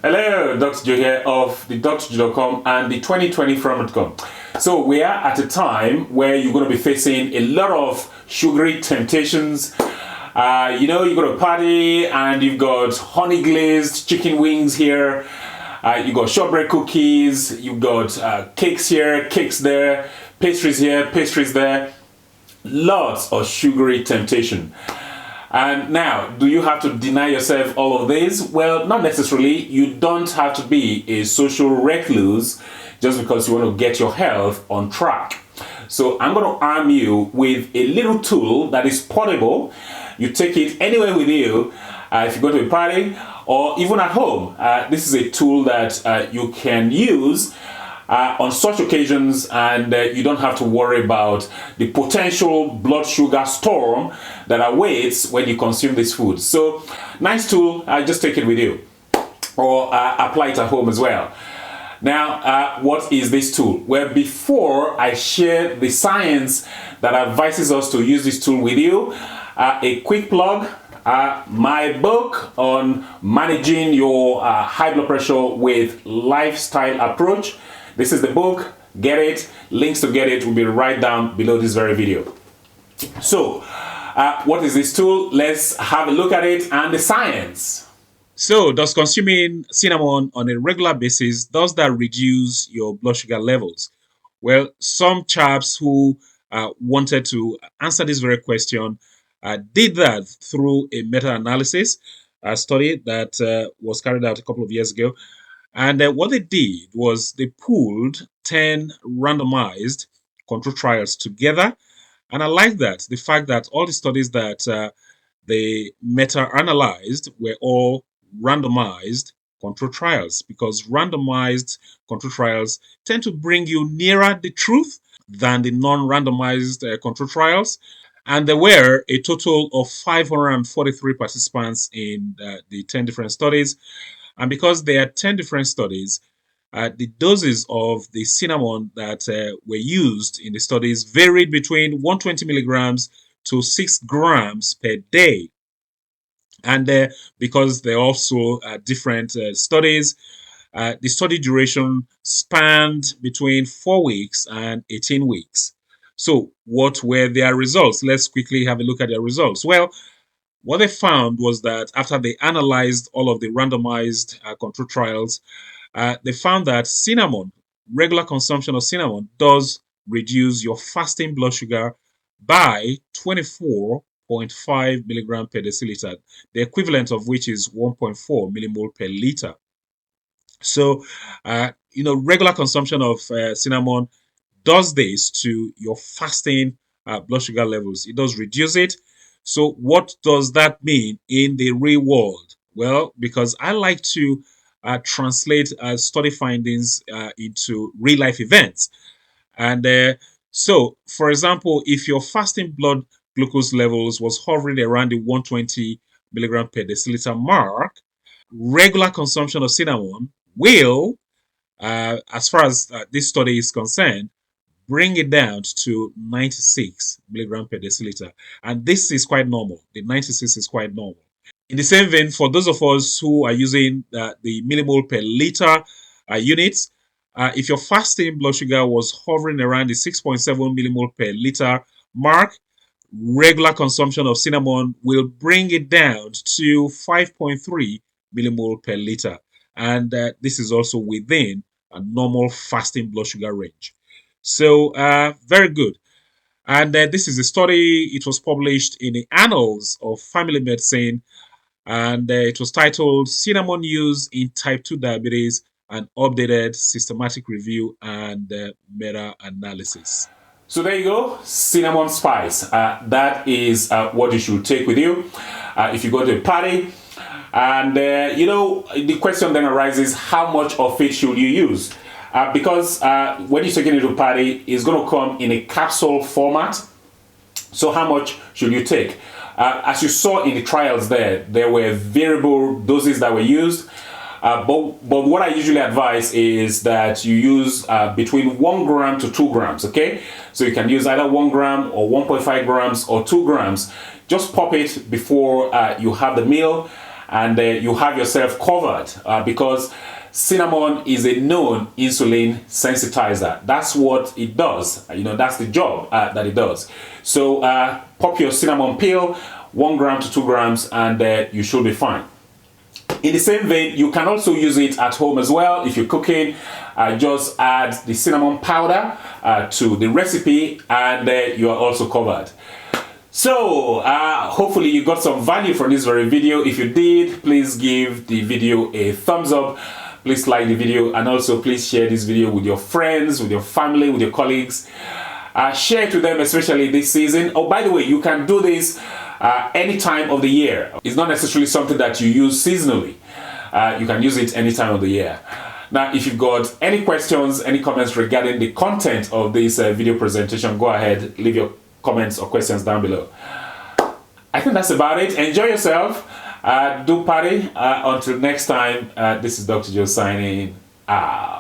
Hello, Dr. Joe here of the drjoe.com and the 2020 from.com. So we are at a time where you're going to be facing a lot of sugary temptations. You go to a party and you've got honey glazed chicken wings here. You've got shortbread cookies. You've got cakes here, cakes there, pastries here, pastries there. Lots of sugary temptation. And now, do you have to deny yourself all of this? Well, not necessarily. You don't have to be a social recluse just because you want to get your health on track. So I'm going to arm you with a little tool that is portable. You take it anywhere with you if you go to a party or even at home. This is a tool that you can use on such occasions, and you don't have to worry about the potential blood sugar storm that awaits when you consume this food. So, nice tool, just take it with you or apply it at home as well. Now, what is this tool? Well, before I share the science that advises us to use this tool with you, a quick plug. My book on managing your high blood pressure with lifestyle approach. This is the book. Get it. Links to get it will be right down below this very video. So, what is this tool? Let's have a look at it and the science. So, does consuming cinnamon on a regular basis, does that reduce your blood sugar levels? Well, some chaps who wanted to answer this very question did that through a meta-analysis study that was carried out a couple of years ago. And what they did was they pooled 10 randomized control trials together. And I like that, the fact that all the studies that they meta-analyzed were all randomized control trials, because randomized control trials tend to bring you nearer the truth than the non-randomized control trials. And there were a total of 543 participants in the 10 different studies. And because there are 10 different studies, the doses of the cinnamon that were used in the studies varied between 120 milligrams to 6 grams per day. And because there are also different studies, the study duration spanned between 4 weeks and 18 weeks. So what were their results? Let's quickly have a look at their results. Well, what they found was that after they analyzed all of the randomized control trials, they found that regular consumption of cinnamon, does reduce your fasting blood sugar by 24.5 milligram per deciliter, the equivalent of which is 1.4 millimole per liter. So, regular consumption of cinnamon does this to your fasting blood sugar levels. It does reduce it. So what does that mean in the real world? Well, because I like to translate study findings into real life events. And so, for example, if your fasting blood glucose levels was hovering around the 120 milligram per deciliter mark, regular consumption of cinnamon will, as far as this study is concerned, bring it down to 96 milligram per deciliter. And this is quite normal. The 96 is quite normal. In the same vein, for those of us who are using the millimole per liter units, if your fasting blood sugar was hovering around the 6.7 millimole per liter mark, regular consumption of cinnamon will bring it down to 5.3 millimole per liter. And this is also within a normal fasting blood sugar range. So, very good. And this is a study. It was published in the Annals of Family Medicine, and it was titled Cinnamon Use in Type 2 Diabetes, an Updated Systematic Review and Meta-Analysis. So there you go, cinnamon spice. That is what you should take with you if you go to a party. And, the question then arises, how much of it should you use? Because when you're taking it to a party, it's going to come in a capsule format. So how much should you take? As you saw in the trials there were variable doses that were used. But what I usually advise is that you use between 1 gram to 2 grams, okay? So you can use either 1 gram or 1.5 grams or 2 grams. Just pop it before you have the meal. and you have yourself covered, because cinnamon is a known insulin sensitizer. That's what it does. That's the job that it does. So pop your cinnamon peel, 1 gram to 2 grams, and you should be fine. In the same vein, you can also use it at home as well. If you're cooking, just add the cinnamon powder to the recipe, and you are also covered. So hopefully you got some value from this very video. If you did, please give the video a thumbs up. Please like the video, and also please share this video with your friends, with your family, with your colleagues. Share it with them, especially this season. Oh, by the way, you can do this any time of the year. It's not necessarily something that you use seasonally. You can use it any time of the year. Now, if you've got any questions, any comments regarding the content of this video presentation, go ahead, leave your comments or questions down below. I think that's about it. Enjoy yourself. Do party. Until next time, this is Dr. Joe signing out.